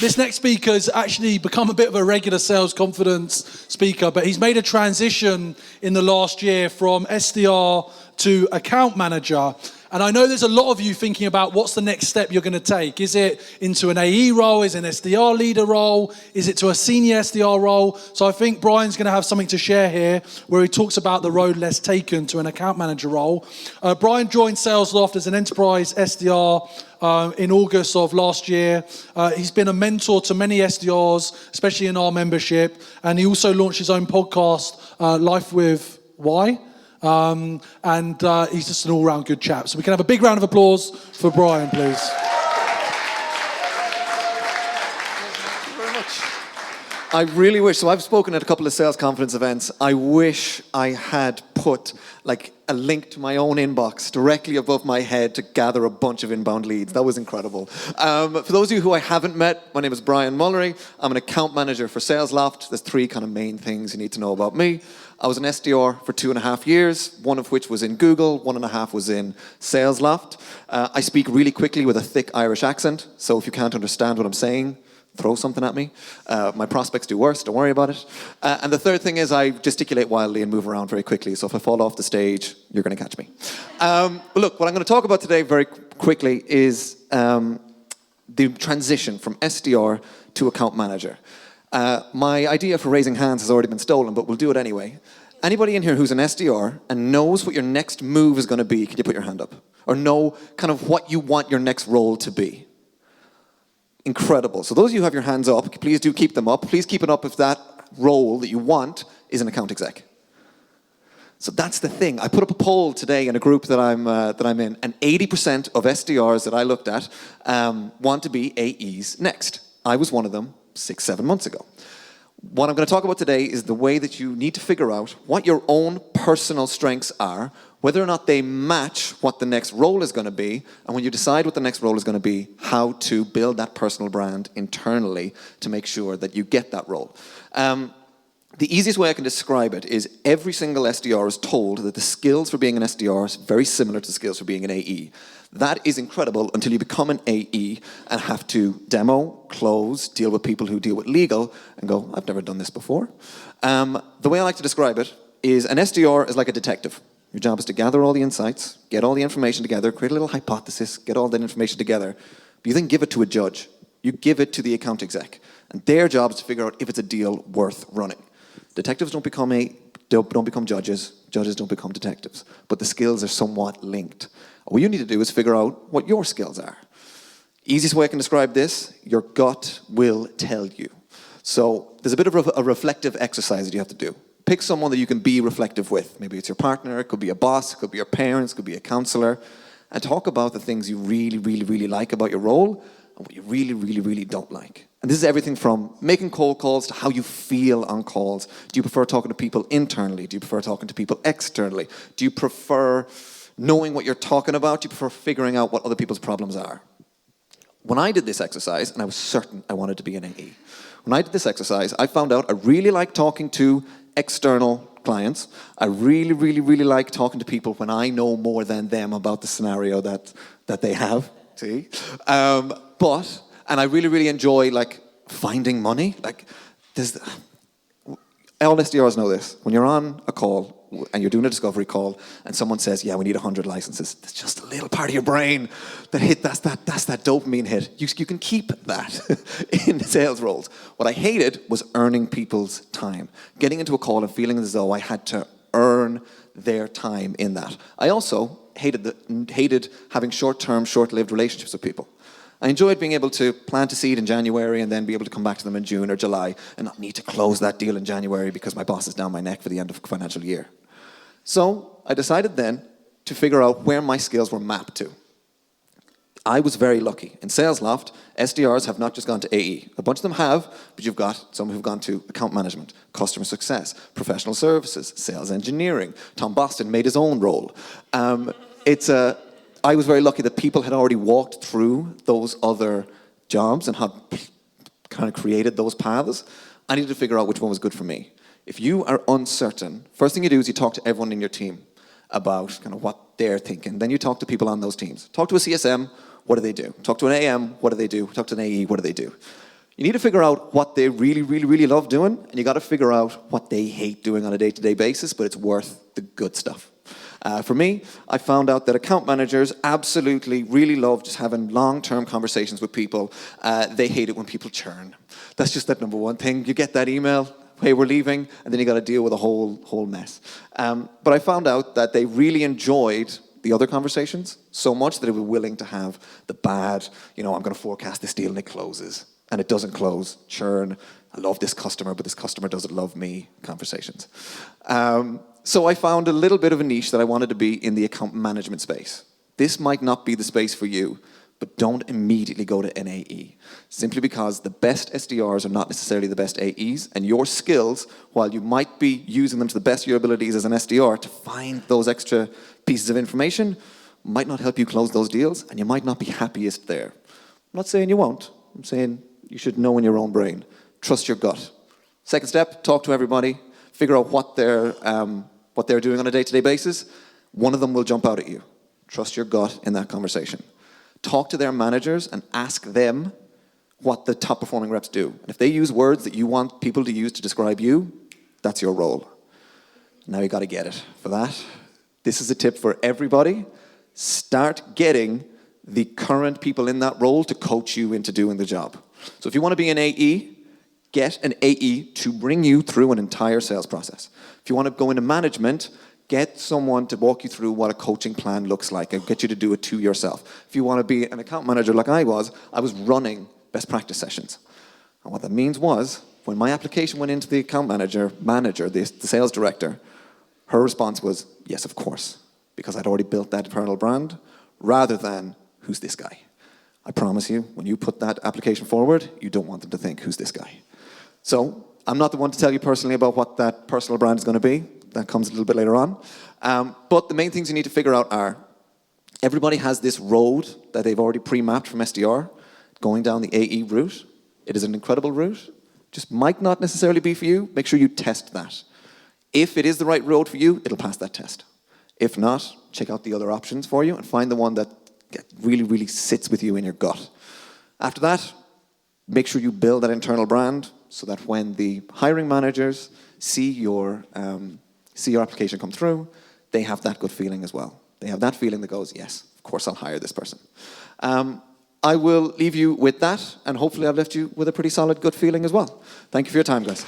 this next speaker's actually become a bit of a regular sales confidence speaker, but he's made a transition in the last year from SDR to account manager. And I know there's a lot of you thinking about what's the next step you're going to take. Is it into an AE role? Is it an SDR leader role? Is it to a senior SDR role? So I think Bryan's going to have something to share here where he talks about the road less taken to an account manager role. Bryan joined SalesLoft as an enterprise SDR in August of last year. He's been a mentor to many SDRs, especially in our membership. And he also launched his own podcast, Life with Why. And he's just an all-round good chap. So we can have a big round of applause for Bryan, please. Thank you very much. I really wish, so I've spoken at a couple of sales conference events. I wish I had put like a link to my own inbox directly above my head to gather a bunch of inbound leads. That was incredible. For those of you who I haven't met, my name is Bryan Mulray. I'm an account manager for SalesLoft. There's 3 kind of main things you need to know about me. I was an SDR for 2.5 years, 1 of which was in Google, 1.5 was in SalesLoft. I speak really quickly with a thick Irish accent, so if you can't understand what I'm saying, throw something at me. My prospects do worse, don't worry about it. And the third thing is I gesticulate wildly and move around very quickly, so if I fall off the stage, you're going to catch me. Look, what I'm going to talk about today very quickly is the transition from SDR to account manager. My idea for raising hands has already been stolen, but we'll do it anyway. Anybody in here who's an SDR and knows what your next move is going to be, can you put your hand up? Or know kind of what you want your next role to be? Incredible. So those of you who have your hands up, please do keep them up. Please keep it up if that role that you want is an account exec. So that's the thing. I put up a poll today in a group that I'm in, and 80% of SDRs that I looked at want to be AEs next. I was one of them 6-7 months ago. What I'm going to talk about today is the way that you need to figure out what your own personal strengths are, whether or not they match what the next role is going to be, and when you decide what the next role is going to be, how to build that personal brand internally to make sure that you get that role. The easiest way I can describe it is every single SDR is told that the skills for being an SDR is very similar to the skills for being an AE. That is incredible until you become an AE and have to demo, close, deal with people who deal with legal, and go, I've never done this before. The way I like to describe it is an SDR is like a detective. Your job is to gather all the insights, get all the information together, create a little hypothesis, get all that information together, but you then give it to a judge. You give it to the account exec, and their job is to figure out if it's a deal worth running. Detectives don't become judges, judges don't become detectives, but the skills are somewhat linked. What you need to do is figure out what your skills are. Easiest way I can describe this, your gut will tell you. So there's a bit of a reflective exercise that you have to do. Pick someone that you can be reflective with. Maybe it's your partner, it could be a boss, it could be your parents, it could be a counselor, and talk about the things you really, really, really like about your role and what you really, really, really don't like. And this is everything from making cold calls to how you feel on calls. Do you prefer talking to people internally? Do you prefer talking to people externally? Do you prefer knowing what you're talking about? Do you prefer figuring out what other people's problems are? When I did this exercise, and I was certain I wanted to be an AE, when I did this exercise, I found out I really like talking to external clients. I really, really, really like talking to people when I know more than them about the scenario that they have. See? And I really, really enjoy like finding money. Like, all SDRs know this. When you're on a call and you're doing a discovery call and someone says, yeah, we need 100 licenses, that's just a little part of your brain that's that dopamine hit. You can keep that in sales roles. What I hated was earning people's time. Getting into a call and feeling as though I had to earn their time in that. I also hated having short-term, short-lived relationships with people. I enjoyed being able to plant a seed in January and then be able to come back to them in June or July and not need to close that deal in January because my boss is down my neck for the end of the financial year. So I decided then to figure out where my skills were mapped to. I was very lucky. In SalesLoft, SDRs have not just gone to AE. A bunch of them have, but you've got some who've gone to account management, customer success, professional services, sales engineering. Tom Boston made his own role. I was very lucky that people had already walked through those other jobs and had kind of created those paths. I needed to figure out which one was good for me. If you are uncertain, first thing you do is you talk to everyone in your team about kind of what they're thinking. Then you talk to people on those teams. Talk to a CSM, what do they do? Talk to an AM, what do they do? Talk to an AE, what do they do? You need to figure out what they really, really, really love doing, and you got to figure out what they hate doing on a day-to-day basis, but it's worth the good stuff. For me, I found out that account managers absolutely really love just having long-term conversations with people. They hate it when people churn. That's just that number one thing. You get that email, hey, we're leaving, and then you got to deal with a whole mess. But I found out that they really enjoyed the other conversations so much that they were willing to have the bad, I'm going to forecast this deal and it closes, and it doesn't close, churn, I love this customer, but this customer doesn't love me conversations. So I found a little bit of a niche that I wanted to be in the account management space. This might not be the space for you, but don't immediately go to an AE. Simply because the best SDRs are not necessarily the best AEs, and your skills, while you might be using them to the best of your abilities as an SDR to find those extra pieces of information, might not help you close those deals, and you might not be happiest there. I'm not saying you won't. I'm saying you should know in your own brain. Trust your gut. Second step, talk to everybody. Figure out what they're doing on a day-to-day basis. One of them will jump out at you. Trust your gut in that conversation. Talk to their managers and ask them what the top performing reps do. And if they use words that you want people to use to describe you, that's your role. Now you got to get it. For that, this is a tip for everybody. Start getting the current people in that role to coach you into doing the job. So if you want to be an AE, get an AE to bring you through an entire sales process. If you want to go into management, get someone to walk you through what a coaching plan looks like and get you to do it to yourself. If you want to be an account manager like I was running best practice sessions. And what that means was, when my application went into the account manager, the sales director, her response was, yes, of course, because I'd already built that internal brand, rather than, who's this guy? I promise you, when you put that application forward, you don't want them to think, who's this guy? So, I'm not the one to tell you personally about what that personal brand is going to be. That comes a little bit later on. But the main things you need to figure out are, everybody has this road that they've already pre-mapped from SDR, going down the AE route. It is an incredible route. Just might not necessarily be for you. Make sure you test that. If it is the right road for you, it'll pass that test. If not, check out the other options for you and find the one that really, really sits with you in your gut. After that, make sure you build that internal brand so that when the hiring managers see your application come through, they have that good feeling as well. They have that feeling that goes, yes, of course I'll hire this person. I will leave you with that, and hopefully I've left you with a pretty solid good feeling as well. Thank you for your time, guys.